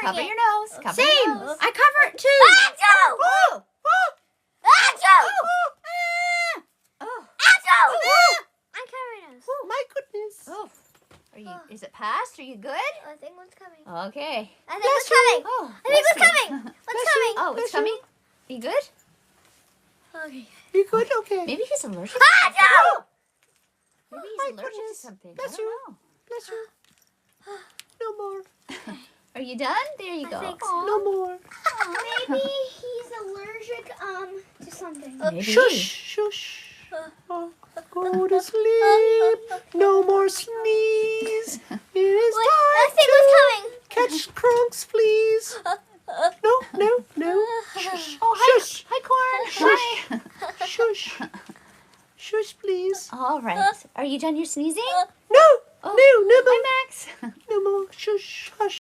Cover your nose. Cover Same. your nose. I cover it too. Achoo! Oh! Achoo! Oh! Achoo! I'm covering us. Oh, my goodness. Oh! Is it past? Are you good? I think one's coming. Okay. I think it's coming. Oh, I think bless it's you. coming. What's coming? Oh, it's Bless you. coming? You good? Okay. You good? Okay. Maybe he's allergic. Achoo! Maybe my he's allergic to goodness. something. Bless I don't know. Bless you. No more. Are you done? There you I go. think so. Aw. No more. Maybe he's allergic to something. Maybe. Shush, shush. Oh, go to sleep. No more sneeze. It is I time think to what's coming. catch crunks, please. No. Shush. Oh, hi, Shush. hi, Corn. Hi. Shush. Shush, please. All right. Are you done your sneezing? No. Oh. No more. Hi, Max. No more. Shush. Hush.